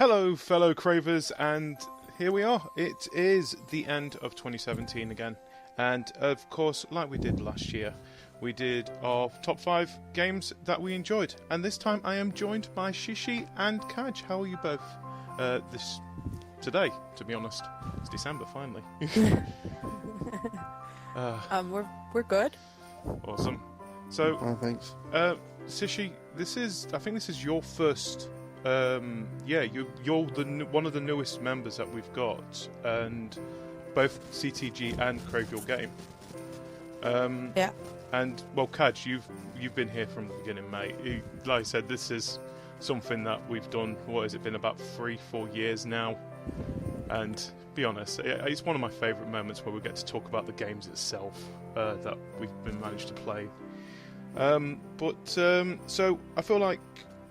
Hello, fellow Cravers, and here we are. It is the end of 2017 again, and of course, like we did last year, we did our top 5 games that we enjoyed, and this time I am joined by Shishi and Cajr. How are you both today, to be honest? It's December, finally. We're good. Awesome. So, thanks. Shishi, I think this is your first. You're one of the newest members that we've got, and both CTG and Crave Your Game. Yeah. And well, Cajr, you've been here from the beginning, mate. Like I said, this is something that we've done. What has it been, about 3-4 years now? And be honest, it's one of my favourite moments where we get to talk about the games itself that we've been managed to play. So I feel like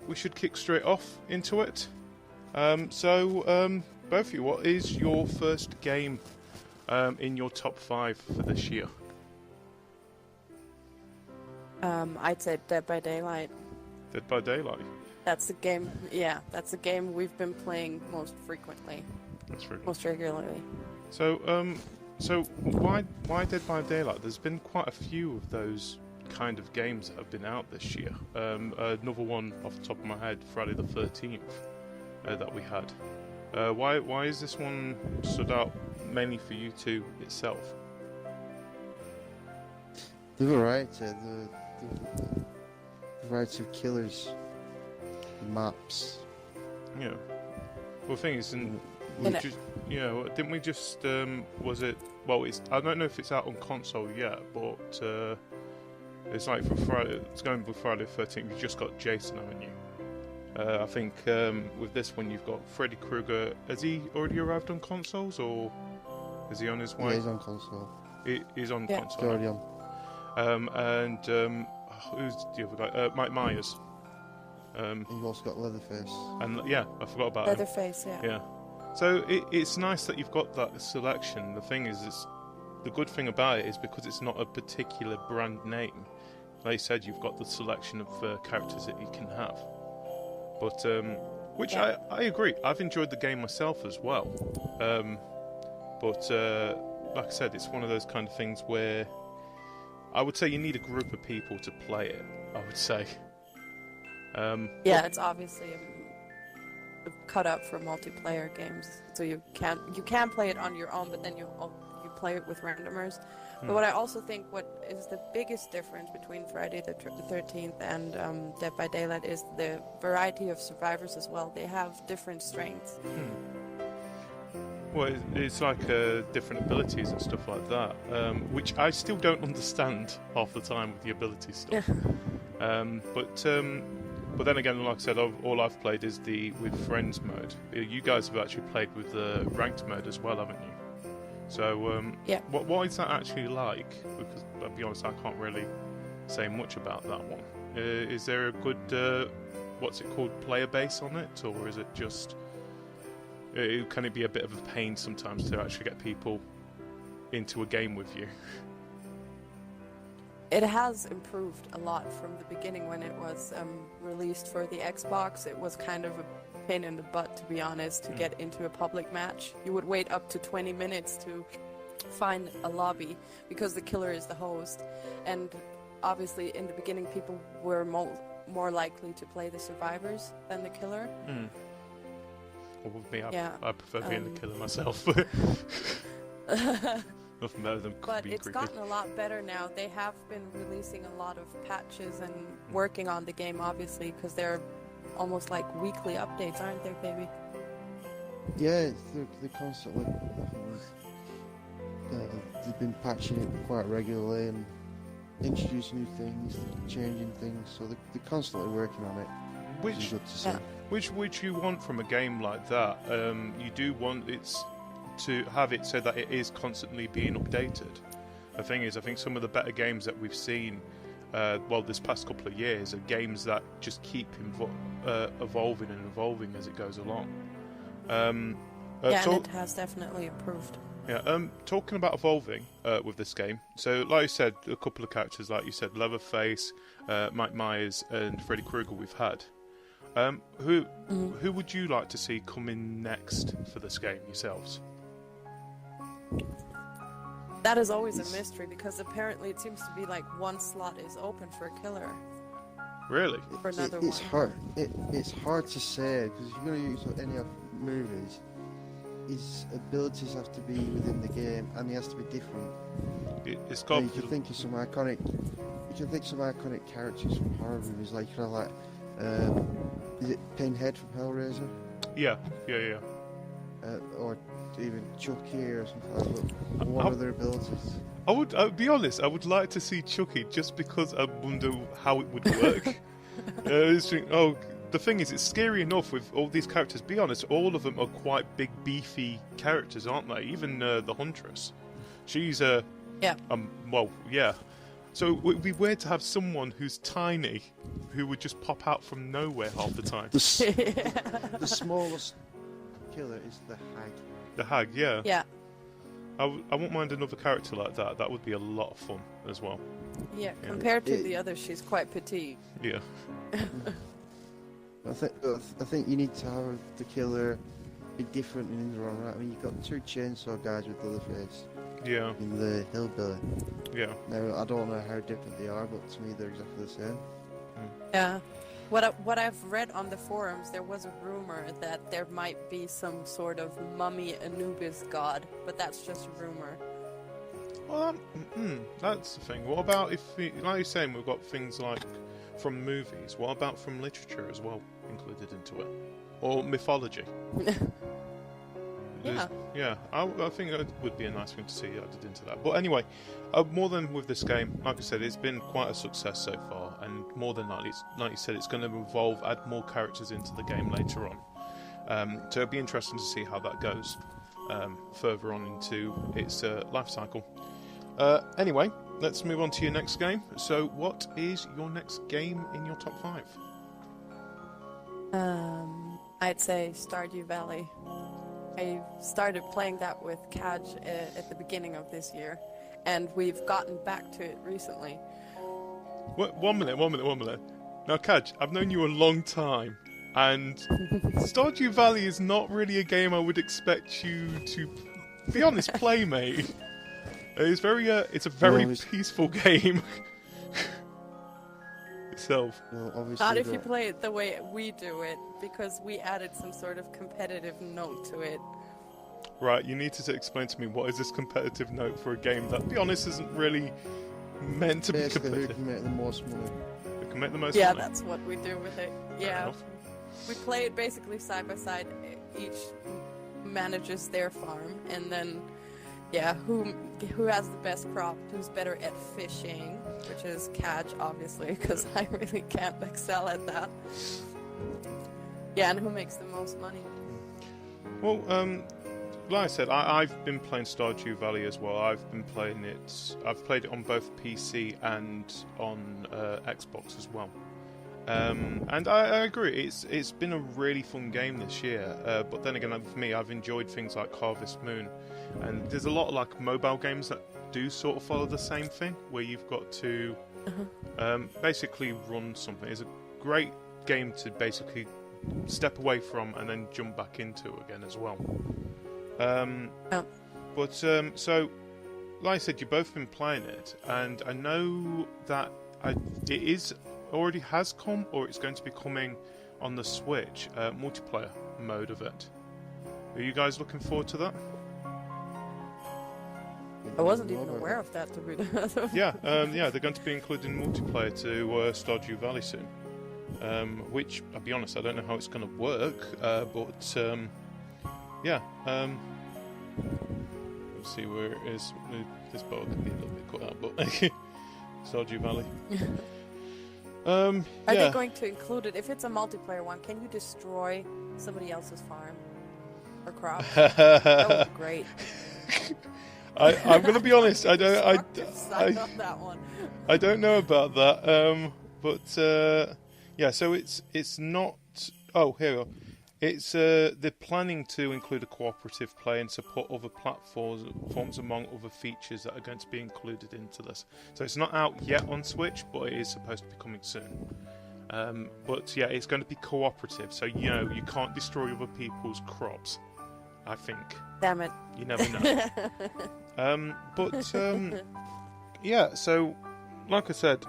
we should kick straight off into it. Both of you, what is your first game in your top 5 for this year? I'd say Dead by Daylight. Dead by Daylight? That's the game. Yeah, that's the game we've been playing most frequently. That's true. Most regularly. So why Dead by Daylight? There's been quite a few of those kind of games that have been out this year. Another one off the top of my head, Friday the 13th, that we had. Why is this one stood out mainly for you two itself? The variety, the variety of killers, the maps. Yeah. Well, the thing is, didn't we just was it? Well, I don't know if it's out on console yet, but it's like for Friday. It's going for Friday the 13th. You've just got Jason, haven't you? I think with this one you've got Freddy Krueger. Has he already arrived on consoles, or is he on his way? Yeah, he's on console. He's on console. He's already on. Who's the other guy? Mike Myers. You've also got Leatherface. And yeah, I forgot about Leatherface. him. Yeah. So it's nice that you've got that selection. The thing is, the good thing about it is because it's not a particular brand name. Like you said, you've got the selection of characters that you can have. But which I agree. I've enjoyed the game myself as well. But like I said, it's one of those kind of things where I would say you need a group of people to play it. I would say. It's obviously cut up for multiplayer games, so you can play it on your own, but then you play it with randomers. But what I also think what is the biggest difference between Friday the 13th and Dead by Daylight is the variety of survivors as well. They have different strengths. Well, it's like different abilities and stuff like that, which I still don't understand half the time with the ability stuff. But then again, like I said, all I've played is with friends mode. You guys have actually played with the ranked mode as well, haven't you? So, what is that actually like? Because I'll be honest, I can't really say much about that one. Is there a good, what's it called, player base on it, or is it just? Can it be a bit of a pain sometimes to actually get people into a game with you? It has improved a lot from the beginning when it was released for the Xbox. It was kind of a pain in the butt, to be honest, to get into a public match. You would wait up to 20 minutes to find a lobby because the killer is the host. And obviously, in the beginning, people were more likely to play the survivors than the killer. Well, with me, I prefer being the killer myself. Nothing better than but being it's creepy. gotten a lot better now. They have been releasing a lot of patches and working on the game, obviously, because they're almost like weekly updates, aren't they, baby? Yeah, they're constantly. They've been patching it quite regularly and introducing new things, changing things. So they're constantly working on it. Which is good to see. Which you want from a game like that? You do want to have it so that it is constantly being updated. The thing is, I think some of the better games that we've seen, this past couple of years, are games that just keep evolving and evolving as it goes along. And it has definitely improved. Yeah. Talking about evolving with this game, so like you said, a couple of characters, like you said, Leatherface, Mike Myers, and Freddy Krueger we've had. Who would you like to see come in next for this game yourselves? That is always a mystery because apparently it seems to be like one slot is open for a killer. Really? For another It's one. hard. It's hard to say because if you're going to use any of movies, his abilities have to be within the game and he has to be different. It's got. You can think of some iconic. You can think of some iconic characters from horror movies, like is it Pinhead from Hellraiser? Yeah. Or even Chucky or something like that. But what are their abilities? I'll be honest, I would like to see Chucky just because I wonder how it would work. The thing is, it's scary enough with all these characters. Be honest, all of them are quite big, beefy characters, aren't they? Even the Huntress. She's Yeah. Yeah. So it would be weird to have someone who's tiny, who would just pop out from nowhere half the time. The smallest killer is the Hag. The Hag, yeah. Yeah. I won't mind another character like that. That would be a lot of fun as well. Yeah, compared to the others, she's quite petite. Yeah. I think you need to have the killer be different in his own right. I mean, you've got two chainsaw guys with Leatherface. Yeah. In the Hillbilly. Yeah. Now, I don't know how different they are, but to me they're exactly the same. Yeah. What I've read on the forums, there was a rumor that there might be some sort of mummy Anubis god, but that's just a rumor. Well, that's the thing. What about if, like you're saying, we've got things like from movies. What about from literature as well included into it, or mythology? Yeah, I think it would be a nice thing to see added into that. But anyway, more than with this game, like I said, it's been quite a success so far, and more than likely, like you said, it's going to evolve, add more characters into the game later on. So it'll be interesting to see how that goes further on into its life cycle. Anyway, let's move on to your next game. So what is your next game in your top 5? I'd say Stardew Valley. I started playing that with Cajr at the beginning of this year, and we've gotten back to it recently. One minute. Now, Cajr, I've known you a long time, and Stardew Valley is not really a game I would expect you to, be honest, play, mate. It's a very peaceful game. Itself. Well, Not if you play it the way we do it, because we added some sort of competitive note to it. Right, you need to explain to me what is this competitive note for a game that, to be honest, isn't really meant to be competitive. Who can make the most money? Who can make the most money? money? That's what we do with it. Yeah. We play it basically side by side. Each manages their farm, and then who has the best crop, who's better at fishing, which is Cajr, obviously, because I really can't excel at that. Yeah, and who makes the most money. Well, like I said, I've been playing Stardew Valley as well. I've played it on both PC and on Xbox as well. And I agree, it's been a really fun game this year. But then again, for me, I've enjoyed things like Harvest Moon. And there's a lot of like mobile games that do sort of follow the same thing, where you've got to basically run something. It's a great game to basically step away from and then jump back into again as well. So, like I said, you've both been playing it, and I know that it already has come, or it's going to be coming on the Switch, multiplayer mode of it. Are you guys looking forward to that? I wasn't even aware of that, to be honest. Yeah, they're going to be including multiplayer to Stardew Valley soon. Which, I'll be honest, I don't know how it's going to work, but let's see where it is. This bottle could be a little bit cut out, but Stardew Valley. Are they going to include it? If it's a multiplayer one, can you destroy somebody else's farm or crop? That would be great. I'm going to be honest. I don't know about that. But so it's not. Oh, here we go. It's they're planning to include a cooperative play and support other platforms among other features that are going to be included into this. So it's not out yet on Switch, but it is supposed to be coming soon. But yeah, it's going to be cooperative, so you know you can't destroy other people's crops. I think. Damn it. You never know. Yeah. So, like I said,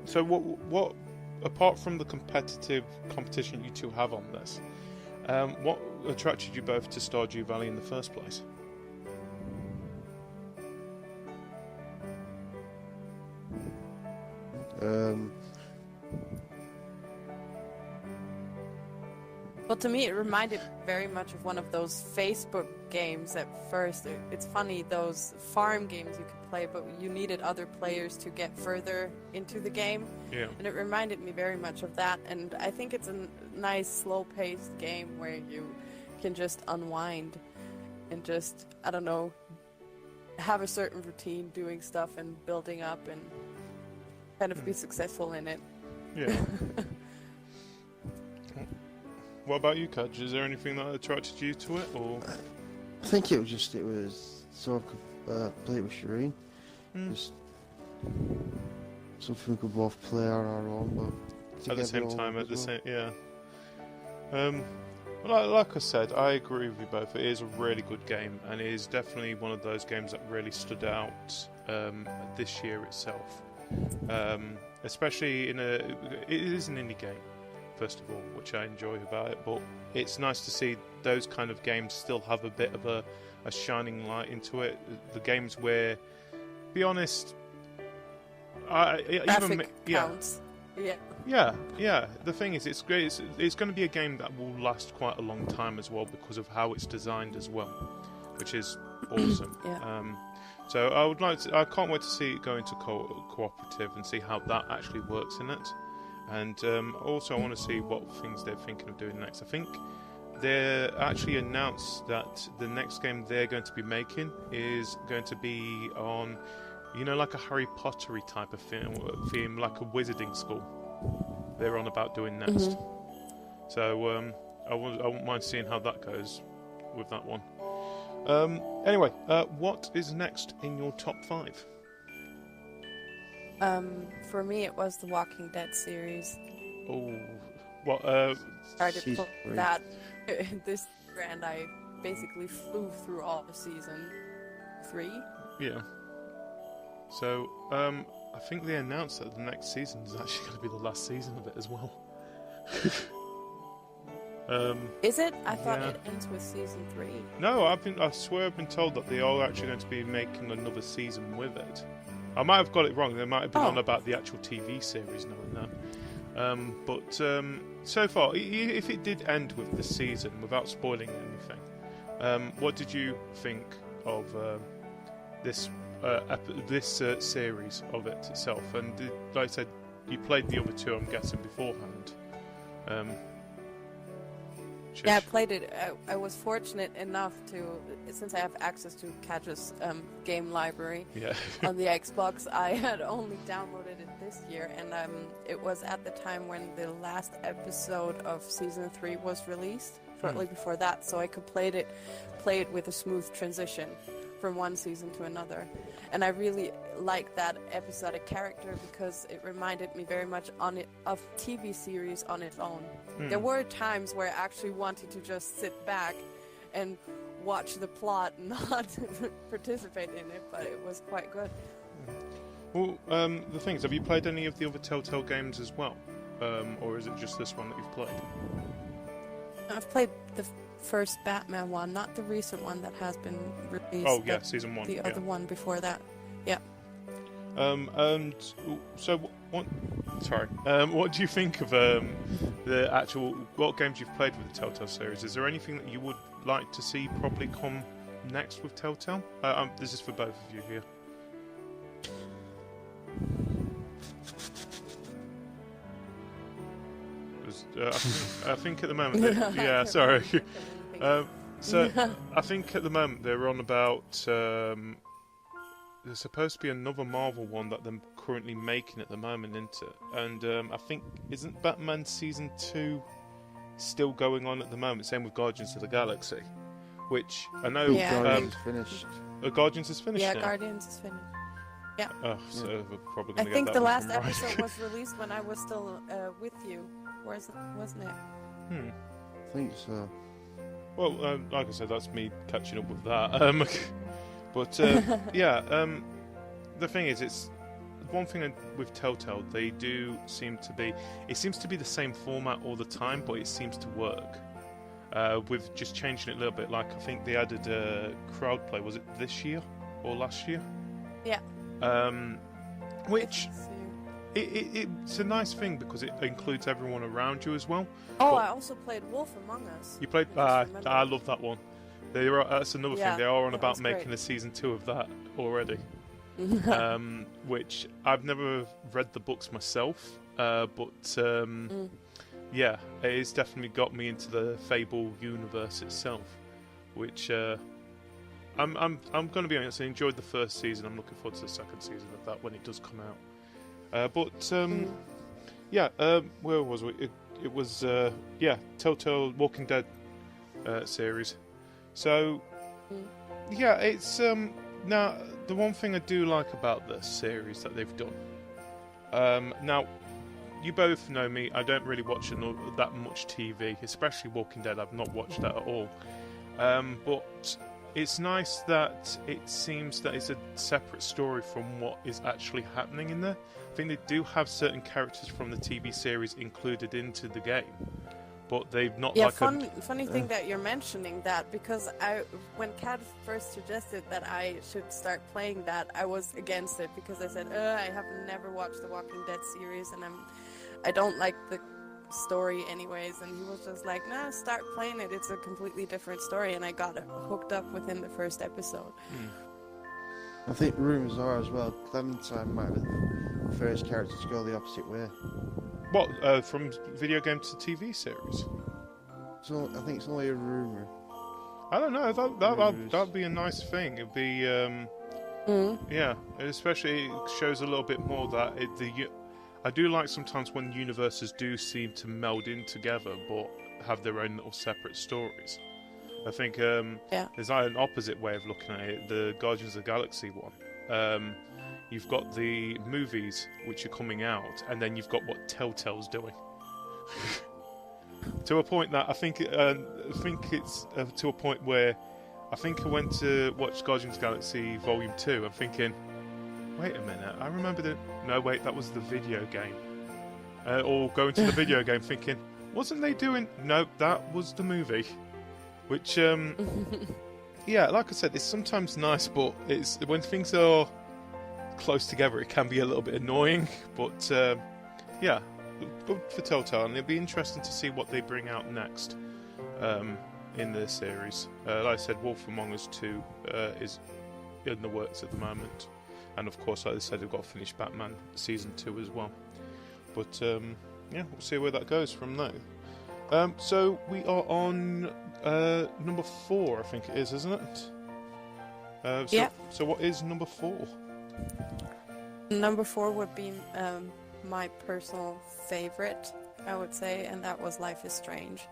so what apart from the competition you two have on this, what attracted you both to Stardew Valley in the first place? Well, to me, it reminded very much of one of those Facebook games at first. It's funny, those farm games you could play, but you needed other players to get further into the game. Yeah. And it reminded me very much of that. And I think it's a nice, slow-paced game where you can just unwind and just, I don't know, have a certain routine, doing stuff and building up and kind of be successful in it. Yeah. What about you, Cajr? Is there anything that attracted you to it, or? I think it was so I could play it with Shireen. Just something we could both play on our own, but at the same time, yeah. Like I said, I agree with you both. It is a really good game, and it is definitely one of those games that really stood out this year itself. Especially it is an indie game, first of all, which I enjoy about it, but it's nice to see those kind of games still have a bit of a shining light into it. The games where, be honest, counts. Yeah. The thing is, it's great. It's going to be a game that will last quite a long time as well because of how it's designed as well, which is awesome. Yeah. So I can't wait to see it go into cooperative and see how that actually works in it. And also I want to see what things they're thinking of doing next. I think they actually announced that the next game they're going to be making is going to be on, like a Harry Pottery type of theme, like a wizarding school. They're on about doing next. Mm-hmm. So I wouldn't mind seeing how that goes with that one. Anyway, what is next in your top 5? For me, it was the Walking Dead series. Oh, what? Started for that this year, and I basically flew through all of season 3. Yeah. So, I think they announced that the next season is actually going to be the last season of it as well. Is it? I thought it ends with season 3. No, I swear I've been told that they are actually going to be making another season with it. I might have got it wrong. They might have been on about the actual TV series, knowing that. But so far, if it did end with the season, without spoiling anything, what did you think of this series of it itself? And like I said, you played the other two, I'm guessing, beforehand. Yeah, I played it. I was fortunate enough to, since I have access to Cajr's game library on the Xbox, I had only downloaded it this year, and it was at the time when the last episode of Season 3 was released, shortly before that, so I could play it with a smooth transition from one season to another. And I really liked that episodic character because it reminded me very much of TV series on its own. There were times where I actually wanted to just sit back and watch the plot, not participate in it, but it was quite good. Well, the thing is, have you played any of the other Telltale games as well? Or is it just this one that you've played? I've played the first Batman one, not the recent one that has been released. Oh yeah, season 1. The other one before that. Yeah. And so what? Sorry. What do you think of the actual what games you've played with the Telltale series? Is there anything that you would like to see probably come next with Telltale? This is for both of you here. I think at the moment, sorry. So I think at the moment they're on about. There's supposed to be another Marvel one that they're currently making at the moment, isn't it? And I think isn't Batman season 2 still going on at the moment? Same with Guardians of the Galaxy, which I know. Guardians finished. Guardians is finished. Yeah, now. Guardians is finished. Yeah. Oh, so we're probably I going to get think that the one last from right. episode was released when I was still with you, wasn't it? I think so. Well, like I said, that's me catching up with that. But the thing is, it's one thing with Telltale. They do seem to be. It seems to be the same format all the time, but it seems to work. With just changing it a little bit. Like I think they added crowd play. Was it this year or last year? Yeah. Which it's a nice thing because it includes everyone around you as well. Oh, But I also played Wolf Among Us. you played. I love that one. That's another thing. They are on that about was making great. a season 2 of that already. Which I've never read the books myself, but yeah, it's definitely got me into the Fable universe itself. Which I'm going to be honest. I enjoyed the first season. I'm looking forward to the second season of that when it does come out. Where was we? It was Telltale Walking Dead series. So yeah, it's now the one thing I do like about this series that they've done. Now, you both know me. I don't really watch that much TV, especially Walking Dead. I've not watched that at all. But it's nice that it seems that it's a separate story from what is actually happening in there. I think they do have certain characters from the TV series included into the game, but they've not funny thing that you're mentioning that, because when Kat first suggested that I should start playing that, I was against it because I said I have never watched the Walking Dead series and I don't like the story anyways, and he was just like, no, start playing it, it's a completely different story, and I got hooked up within the first episode. I think rumours are as well, Clementine might be the first character to go the opposite way. What, from video game to TV series? So I think it's only a rumour. I don't know, that'd be a nice thing. It'd be, yeah, especially it shows a little bit more that I do like sometimes when universes do seem to meld in together, but have their own little separate stories. I think there's like an opposite way of looking at it. The Guardians of the Galaxy one. You've got the movies which are coming out, and then you've got what Telltale's doing. To a point that I think it's to a point where I think I went to watch Guardians of the Galaxy Volume 2. I'm thinking, wait a minute, I remember no, wait, that was the video game. Or going to the video game thinking, wasn't they doing... No, that was the movie. Which, yeah, like I said, it's sometimes nice, but it's when things are close together, it can be a little bit annoying. But, yeah, good for Telltale, and it'll be interesting to see what they bring out next in the series. Like I said, Wolf Among Us 2 is in the works at the moment. And of course, like I said, they've got to finish Batman Season 2 as well. But, yeah, we'll see where that goes from there. So we are on number 4, I think it is, isn't it? Yeah. So what is number 4? Number 4 would be my personal favorite, I would say, and that was Life is Strange.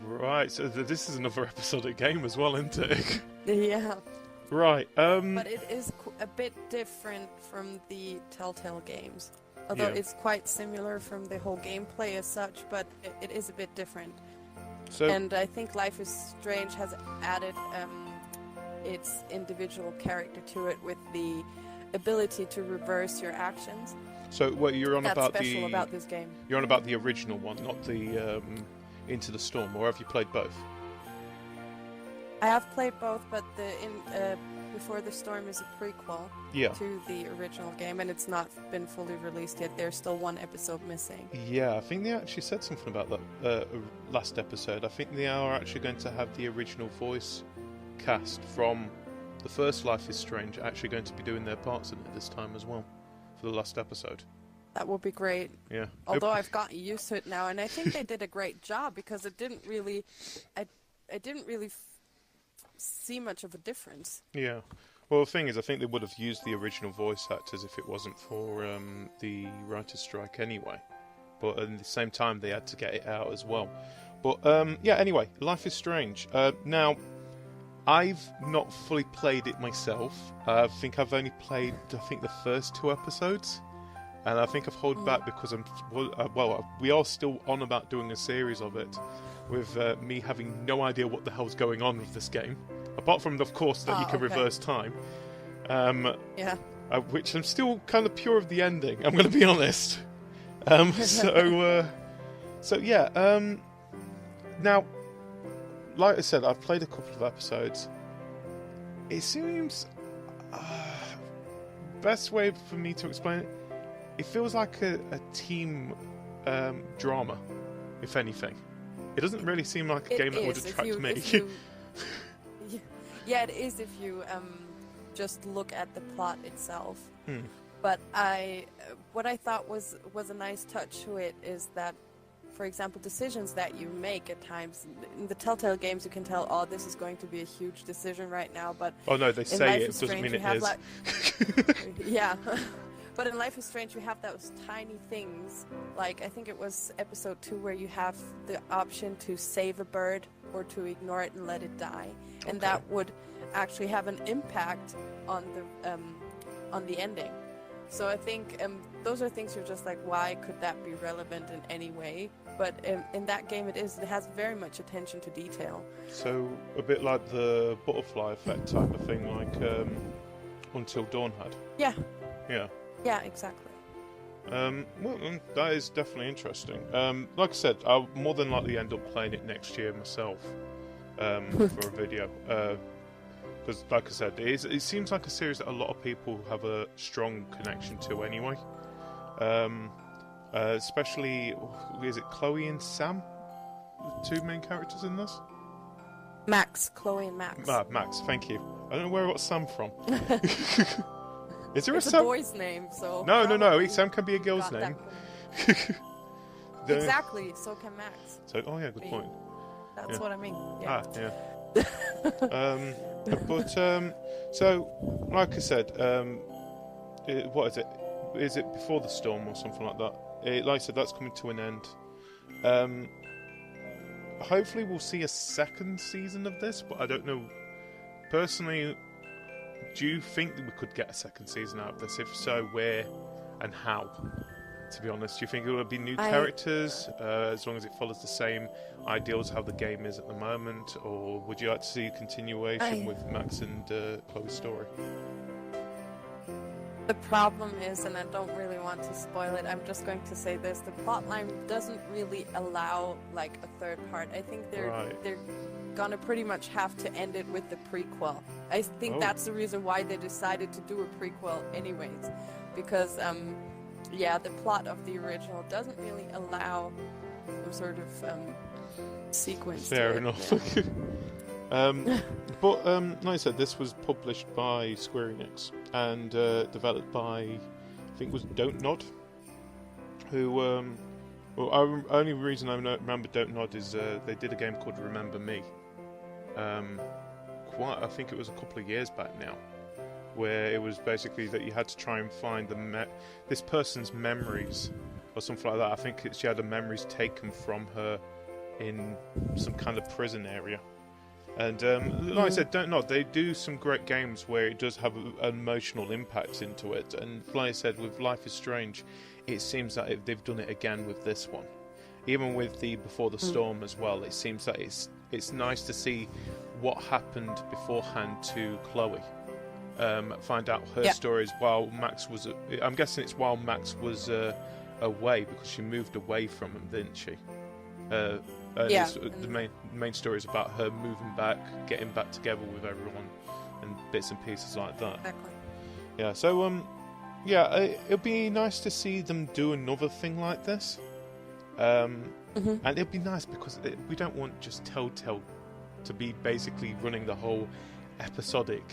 Right, so this is another episodic game as well, isn't it? Yeah. Right. But it is a bit different from the Telltale games. Although it's quite similar from the whole gameplay as such, but it is a bit different. And I think Life is Strange has added its individual character to it with the ability to reverse your actions. So what you're on about That's special about this game. You're on about the original one, not the Into the Storm, or have you played both? I have played both, but Before the Storm is a prequel to the original game, and it's not been fully released yet. There's still one episode missing. Yeah, I think they actually said something about that last episode. I think they are actually going to have the original voice cast from the first Life is Strange actually going to be doing their parts in it this time as well for the last episode. That would be great. Yeah. Although I've gotten used to it now, and I think they did a great job because it didn't really... I didn't really see much of a difference. Yeah. Well, the thing is, I think they would have used the original voice actors if it wasn't for the writer's strike anyway. But at the same time, they had to get it out as well. But, yeah, anyway, Life is Strange. Now, I've not fully played it myself. I think I've only played, the first 2 episodes. And I think I've held back because we are still on about doing a series of it, with me having no idea what the hell's going on with this game. Apart from, of course, that you can reverse time. Which I'm still kind of pure of the ending, I'm going to be honest. Now, like I said, I've played a couple of episodes. It seems... best way for me to explain it, it feels like a team drama, if anything. It doesn't really seem like a game that would attract me. Yeah, it is if you just look at the plot itself. But what I thought was a nice touch to it is that, for example, decisions that you make at times in the Telltale games, you can tell, oh, this is going to be a huge decision right now. But oh no, they say it doesn't mean it is. Yeah. But in Life is Strange, we have those tiny things, like I think it was episode 2 where you have the option to save a bird or to ignore it and let it die, and that would actually have an impact on the ending. So I think those are things you're just like, why could that be relevant in any way? But in that game, it has very much attention to detail. So a bit like the butterfly effect type of thing, like Until Dawn had. Yeah. Yeah. Yeah, exactly. Well, that is definitely interesting. Like I said, I'll more than likely end up playing it next year myself for a video. Because, like I said, it seems like a series that a lot of people have a strong connection to anyway. Especially, is it Chloe and Sam? The 2 main characters in this? Max. Chloe and Max. Max, thank you. I don't know where I got Sam from. Is there it's a Sam? boy's name, so... No. Sam can be a girl's name. Exactly, so can Max. So, oh yeah, good point. That's what I mean. Yeah. So, like I said, what is it? Is it Before the Storm or something like that? Like I said, that's coming to an end. Hopefully we'll see a second season of this, but I don't know. Personally, do you think that we could get a second season out of this? If so, where and how? To be honest, do you think it will be new characters, as long as it follows the same ideals how the game is at the moment, or would you like to see a continuation with Max and Chloe's story? The problem is, and I don't really want to spoil it, I'm just going to say this, the plotline doesn't really allow like a third part. I think they're gonna pretty much have to end it with the prequel. I think that's the reason why they decided to do a prequel anyways, because the plot of the original doesn't really allow some sort of sequence. Fair enough. But like I said, this was published by Square Enix and developed by, I think it was Don't Nod, who only reason I remember Don't Nod is they did a game called Remember Me. I think it was a couple of years back now, where it was basically that you had to try and find this person's memories or something like that. I think she had the memories taken from her in some kind of prison area. And like I said, Don't Nod, they do some great games where it does have an emotional impact into it. And like I said, with Life is Strange, it seems that they've done it again with this one. Even with the Before the Storm as well, it seems that it's nice to see what happened beforehand to Chloe. Find out her stories while Max was... I'm guessing it's while Max was away, because she moved away from him, didn't she? The main story is about her moving back, getting back together with everyone, and bits and pieces like that. Exactly. Yeah, so it'd be nice to see them do another thing like this. And it'd be nice because we don't want just Telltale to be basically running the whole episodic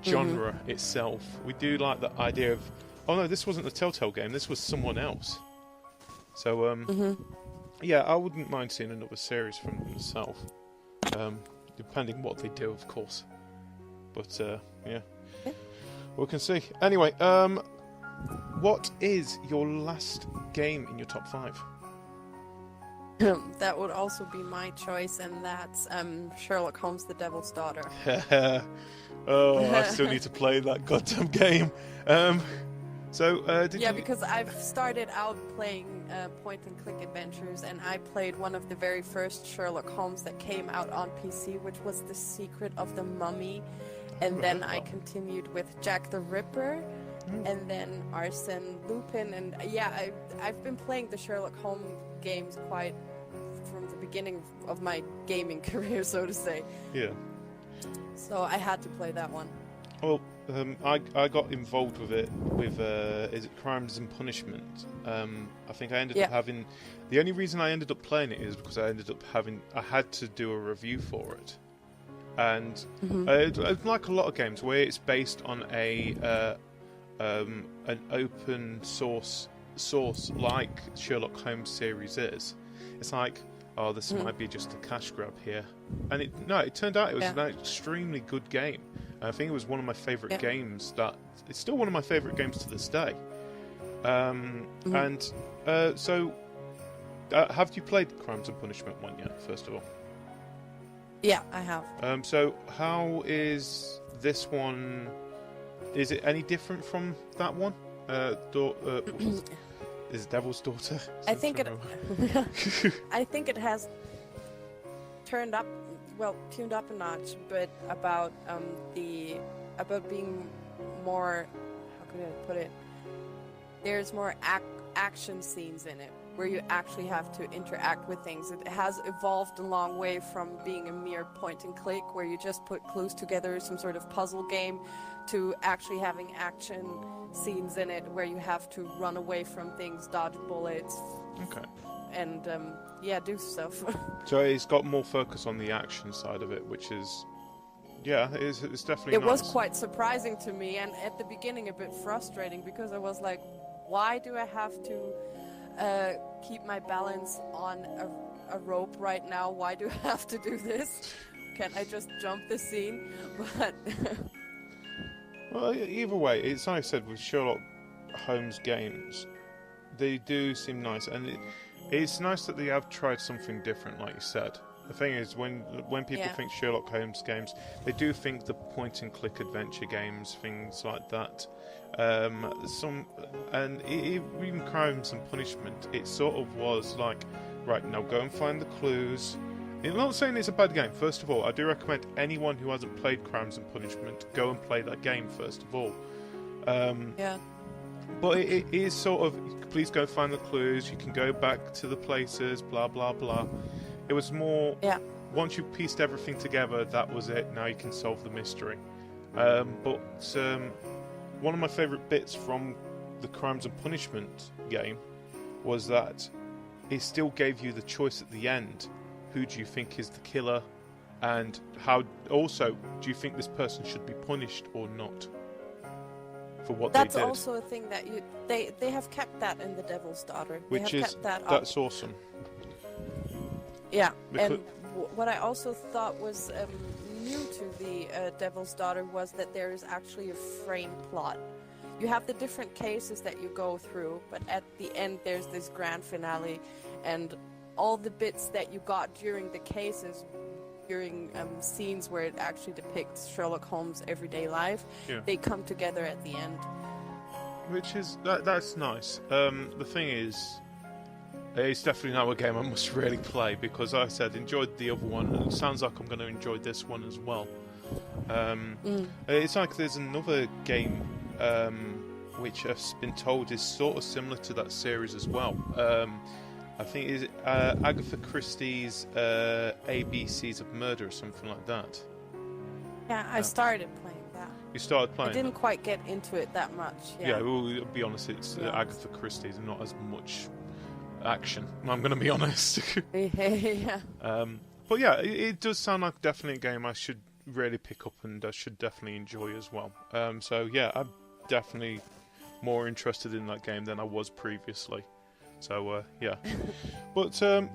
genre itself. We do like the idea of, oh no, this wasn't a Telltale game, this was someone else. So I wouldn't mind seeing another series from themselves, depending what they do, of course. But we can see. Anyway, what is your last game in your top 5? That would also be my choice, and that's Sherlock Holmes, The Devil's Daughter. Oh, I still need to play that goddamn game. Because I've started out playing point-and-click adventures, and I played one of the very first Sherlock Holmes that came out on PC, which was The Secret of the Mummy, and then I continued with Jack the Ripper, and then Arsène Lupin, and I've been playing the Sherlock Holmes games quite from the beginning of my gaming career, so to say. Yeah. So I had to play that one. Well, I got involved with it with is it Crimes and Punishment? I think I ended up having. The only reason I ended up playing it is because I had to do a review for it, and like a lot of games where it's based on an open source like Sherlock Holmes series is. It's like, oh, this might be just a cash grab here, and it turned out it was an extremely good game. I think it was one of my favourite games. It's still one of my favourite games to this day. So, have you played the Crimes and Punishment one yet? First of all, yeah, I have. So, how is this one? Is it any different from that one? Is it Devil's Daughter? I think it has tuned up a notch, but about being more, how could I put it? There's more action scenes in it where you actually have to interact with things. It has evolved a long way from being a mere point and click where you just put clues together, some sort of puzzle game, to actually having action scenes in it where you have to run away from things, dodge bullets, and do stuff. So it's got more focus on the action side of it, which is, it's definitely nice. It was quite surprising to me, and at the beginning a bit frustrating, because I was like, why do I have to keep my balance on a rope right now? Why do I have to do this? Can't I just jump the scene? But well, either way, it's like I said with Sherlock Holmes games, they do seem nice, and it's nice that they have tried something different, like you said. The thing is, when people think Sherlock Holmes games, they do think the point-and-click adventure games, things like that. Even Crimes and Punishment, it sort of was like, right, now go and find the clues. I'm not saying it's a bad game. First of all, I do recommend anyone who hasn't played Crimes and Punishment go and play that game first of all. But it is sort of, please go find the clues. You can go back to the places, blah blah blah. It was more. Once you pieced everything together, that was it. Now you can solve the mystery. But one of my favourite bits from the Crimes and Punishment game was that it still gave you the choice at the end. Who do you think is the killer, and how? Also, do you think this person should be punished or not for what they did? That's also a thing that they have kept that in The Devil's Daughter. That's awesome. Yeah, and what I also thought was new to the Devil's Daughter was that there is actually a frame plot. You have the different cases that you go through, but at the end there's this grand finale, and all the bits that you got during the cases, during scenes where it actually depicts Sherlock Holmes' everyday life, they come together at the end. Which is, that's nice. The thing is, it's definitely now a game I must really play, because like I said, enjoyed the other one, and it sounds like I'm going to enjoy this one as well. It's like there's another game which has been told is sort of similar to that series as well. I think is Agatha Christie's ABCs of Murder or something like that. Yeah, I started playing that. You started playing? I didn't quite get into it that much. Yeah, well, be honest, it's Agatha Christie's and not as much action. I'm going to be honest. Yeah. But yeah, it does sound like definitely a game I should really pick up and I should definitely enjoy as well. So yeah, I'm definitely more interested in that game than I was previously. So yeah, but so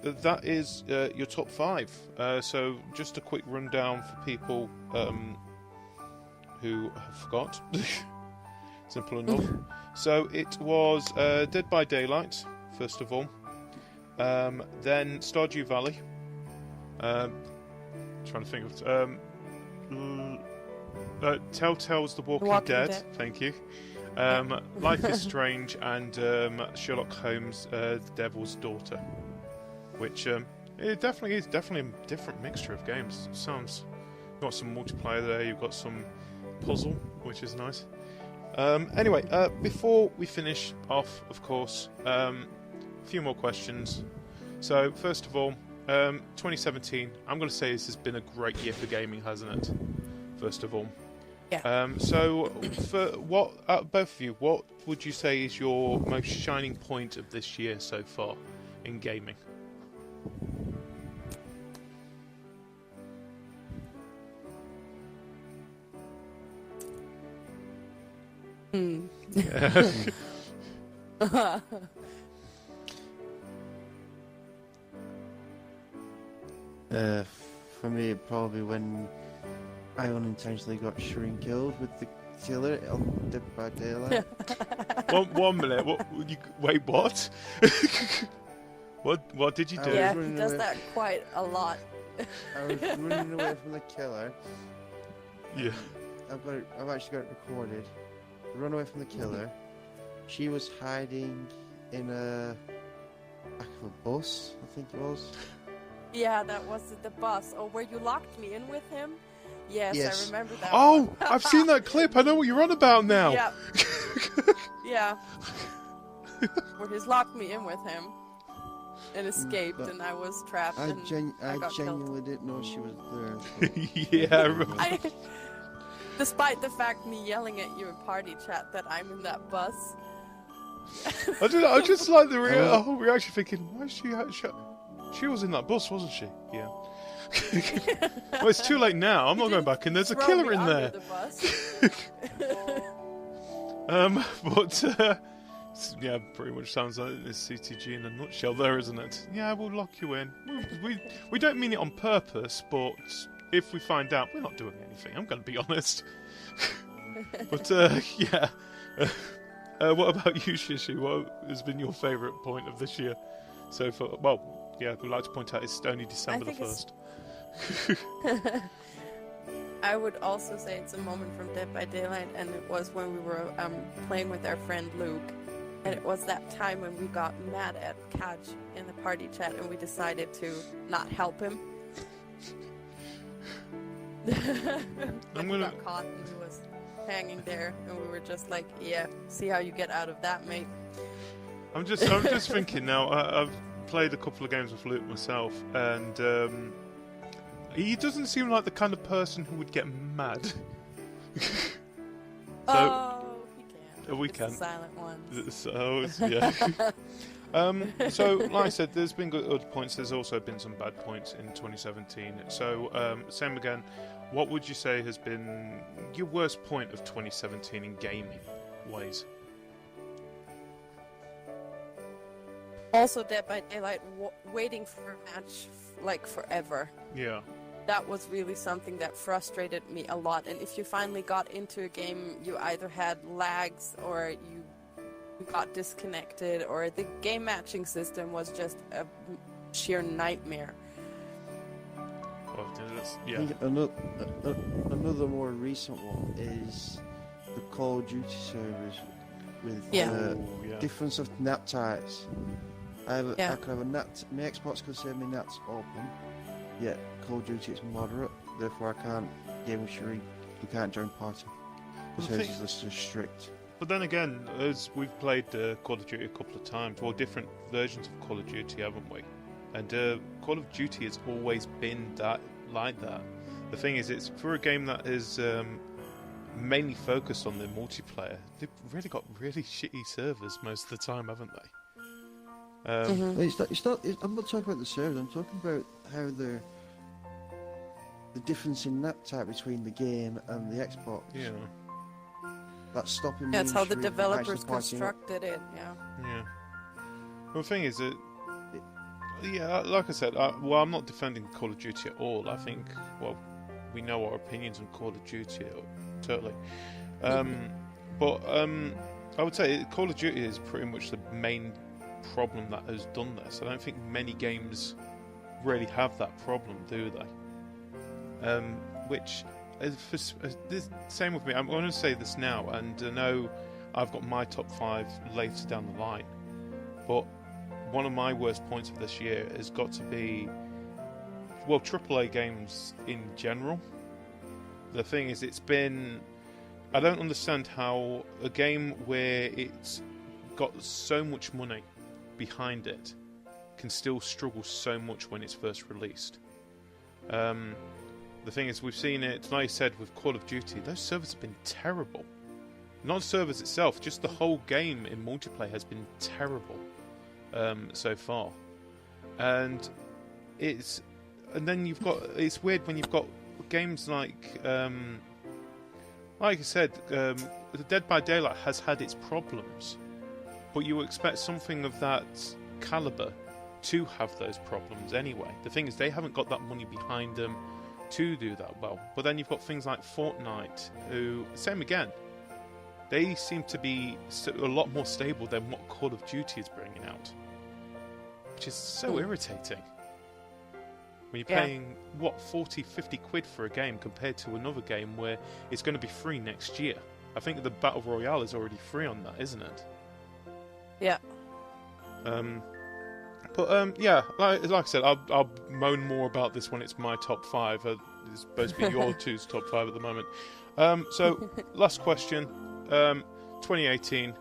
that is your top 5. So just a quick rundown for people who have forgot. Simple enough. So it was Dead by Daylight, first of all. Then Stardew Valley. Trying to think of Telltale's The Walking Dead. Thank you. Life is Strange and Sherlock Holmes, The Devil's Daughter, which it definitely is a different mixture of games. Sounds you've got some multiplayer there. You've got some puzzle, which is nice. Anyway, before we finish off, of course, a few more questions. So first of all, 2017. I'm going to say this has been a great year for gaming, hasn't it? First of all. Yeah. So, for both of you, what would you say is your most shining point of this year so far in gaming? For me, probably when I unintentionally got shrink killed with the killer on Dead by Daylight. One minute. Wait, what? What did you do? Yeah, he does that quite a lot. I was running away from the killer. Yeah. I've actually got it recorded. Run away from the killer. She was hiding in a back of a bus, I think it was. Yeah, that was the bus. Oh, where you locked me in with him? Yes. I remember that. Oh, one. I've seen that clip. I know what you're on about now. Yeah. Yeah. Where he's locked me in with him and escaped, and I was trapped. I got genuinely killed. didn't know she was there. Yeah. Right. Despite the fact me yelling at you in party chat that I'm in that bus. I just like the whole reaction, thinking, why is she was in that bus, wasn't she? Yeah. Well, it's too late now. I'm not going back in. There's a killer in there. The bus. But yeah, pretty much sounds like this CTG in a nutshell, there, isn't it? Yeah, we'll lock you in. We don't mean it on purpose, but if we find out, we're not doing anything. I'm going to be honest. But yeah. What about you, Shishi? What has been your favourite point of this year so far? Well, yeah, we'd like to point out it's only December the 1st. I would also say it's a moment from Dead by Daylight, and it was when we were playing with our friend Luke, and it was that time when we got mad at Cajr in the party chat, and we decided to not help him. We got caught, and he was hanging there, and we were just like, yeah, see how you get out of that, mate. I'm just thinking now. I've played a couple of games with Luke myself, and he doesn't seem like the kind of person who would get mad. We can. The silent ones. So yeah. So, like I said, there's been good points. There's also been some bad points in 2017. So, same again. What would you say has been your worst point of 2017 in gaming ways? Also, Dead by Daylight, waiting for a match like forever. Yeah. That was really something that frustrated me a lot. And if you finally got into a game, you either had lags or you got disconnected, or the game matching system was just a sheer nightmare. I think another more recent one is the Call of Duty servers with difference of nap types. I could have a nat. My Xbox could say my nats open, yet Call of Duty is moderate. Therefore, I can't game with Sherry. You can't join party. Because hers is just strict. But then again, as we've played Call of Duty a couple of times, well, different versions of Call of Duty, haven't we? And Call of Duty has always been like that. The thing is, it's for a game that is mainly focused on the multiplayer. They've really got really shitty servers most of the time, haven't they? I'm not talking about the servers. I'm talking about how the difference in nap type between the game and the Xbox. Yeah. That's stopping me. That's how the developers constructed it. Yeah. Yeah. Well, the thing is that. Yeah, like I said, I'm not defending Call of Duty at all. I think, we know our opinions on Call of Duty, totally. But I would say Call of Duty is pretty much the main problem that has done this. I don't think many games really have that problem, do they? Which is the same with me. I'm going to say this now, and I know I've got my top 5 later down the line, but one of my worst points of this year has got to be, well, AAA games in general. The thing is, I don't understand how a game where it's got so much money behind it can still struggle so much when it's first released. The thing is, we've seen it, like I said, with Call of Duty, those servers have been terrible. Not the servers itself, just the whole game in multiplayer has been terrible so far. And then it's weird when you've got games like I said, the Dead by Daylight has had its problems, but you expect something of that caliber to have those problems anyway. The thing is, they haven't got that money behind them to do that well. But then you've got things like Fortnite, who, same again, they seem to be a lot more stable than what Call of Duty is bringing out, which is so irritating. When you're paying, 40, 50 quid for a game compared to another game where it's going to be free next year. I think the Battle Royale is already free on that, isn't it? Yeah. Yeah, like I said, I'll moan more about this when it's my top 5. It's supposed to be your two's top 5 at the moment. So, last question. 2018,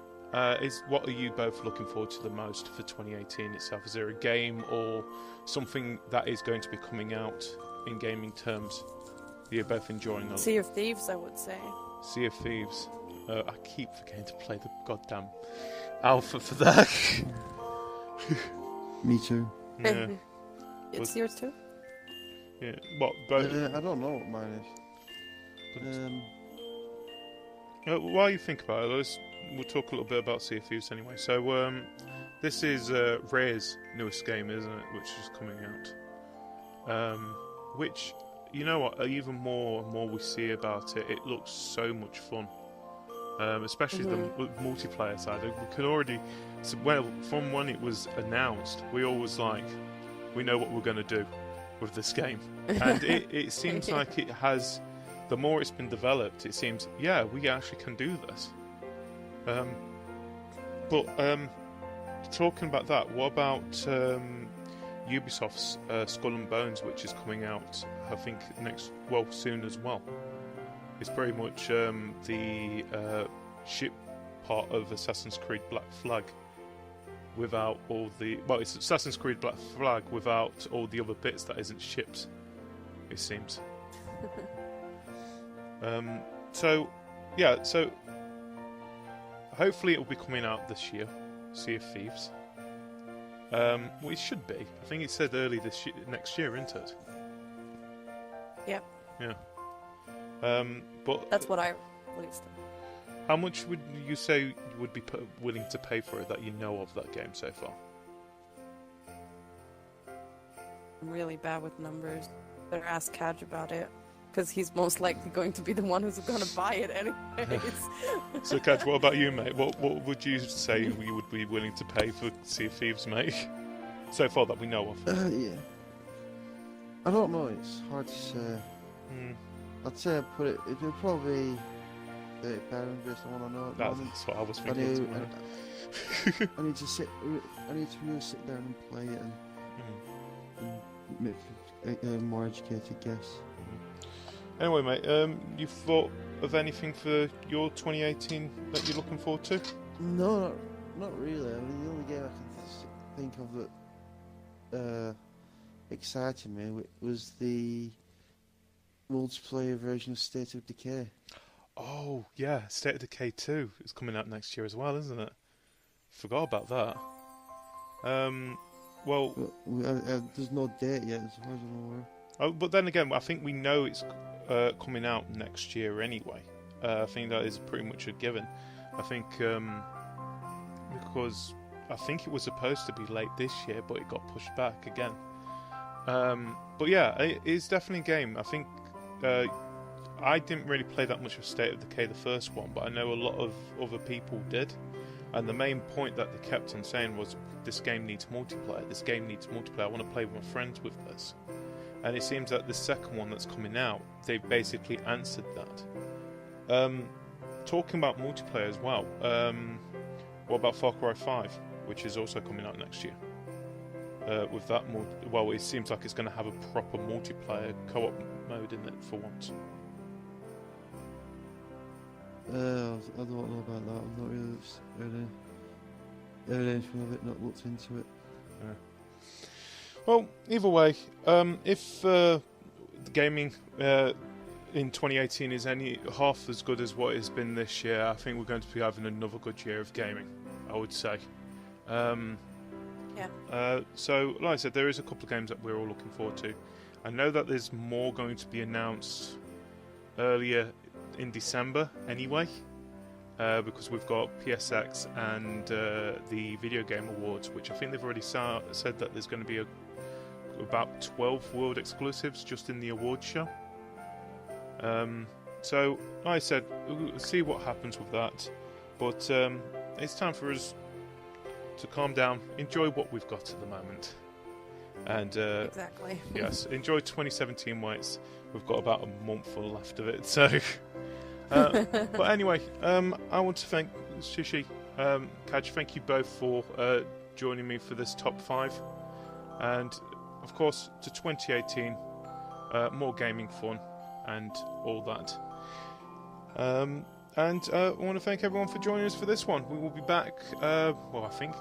is what are you both looking forward to the most for 2018 itself? Is there a game or something that is going to be coming out in gaming terms that you're both enjoying? Sea of Thieves, I would say. Sea of Thieves. I keep forgetting to play the goddamn alpha for that. Me too. Yeah. It's yours too? Yeah. What? Both? I don't know what mine is. While you think about it, we'll talk a little bit about Sea of Thieves anyway. So, this is Rare's newest game, isn't it? Which is coming out. Which, you know what? Even more and more we see about it, it looks so much fun. Especially the multiplayer side. We could already, from when it was announced, we always we know what we're going to do with this game, and it seems like it has. The more it's been developed, it seems, we actually can do this. But talking about that, what about Ubisoft's Skull and Bones, which is coming out, I think, soon as well? It's very much the ship part of Assassin's Creed Black Flag without all the... Well, it's Assassin's Creed Black Flag without all the other bits that isn't ships, it seems. So hopefully it will be coming out this year, Sea of Thieves. Well, it should be. I think it said early next year, isn't it? Yep. Yeah. But that's what I released. How much would you say you would be willing to pay for it that you know of that game so far? I'm really bad with numbers. Better ask Cajr about it, because he's most likely going to be the one who's going to buy it anyways. So, Cajr, what about you, mate? What would you say you would be willing to pay for Sea of Thieves, mate? So far that we know of. Yeah. I don't know. It's hard to say. I'd say it would probably be £30 based on what I know at the moment. That's what I was thinking. I need to really sit down and play it and make a more educated guess. Anyway, mate, you thought of anything for your 2018 that you're looking forward to? No, not really. I mean, the only game I can think of that excited me was the multiplayer version of State of Decay. Oh, yeah, State of Decay 2 is coming out next year as well, isn't it? Forgot about that. There's no date yet, as far as I'm aware. Oh, but then again, I think we know it's coming out next year anyway. I think that is pretty much a given. I think because I think it was supposed to be late this year, but it got pushed back again. But yeah, it is definitely a game. I think I didn't really play that much of State of Decay, the first one, but I know a lot of other people did. And the main point that they kept on saying was, this game needs multiplayer, this game needs multiplayer, I want to play with my friends with this. And it seems that the second one that's coming out, they've basically answered that. Talking about multiplayer as well, what about Far Cry 5, which is also coming out next year? With that, well, it seems like it's going to have a proper multiplayer co-op mode in it for once. I don't know about that. I've not really heard anything of it, not looked into it. Yeah. Well, either way, if the gaming in 2018 is any half as good as what it's been this year, I think we're going to be having another good year of gaming, I would say. So, like I said, there is a couple of games that we're all looking forward to. I know that there's more going to be announced earlier in December anyway, because we've got PSX and the Video Game Awards, which I think they've already said that there's going to be about 12 world exclusives just in the awards show. So, like I said, we'll see what happens with that. But it's time for us to calm down, enjoy what we've got at the moment. And exactly. Yes, enjoy 2017 while we've got about a month full left of it. So, but anyway, I want to thank Shishi, Cajr, thank you both for joining me for this top 5. And of course, to 2018, more gaming fun and all that. And I want to thank everyone for joining us for this one. We will be back, well, I think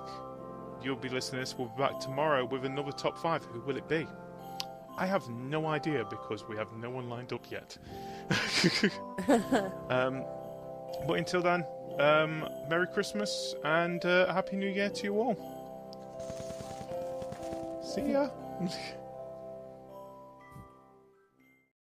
you'll be listening to this, we'll be back tomorrow with another top 5. Who will it be? I have no idea because we have no one lined up yet. But until then, Merry Christmas and Happy New Year to you all. See ya.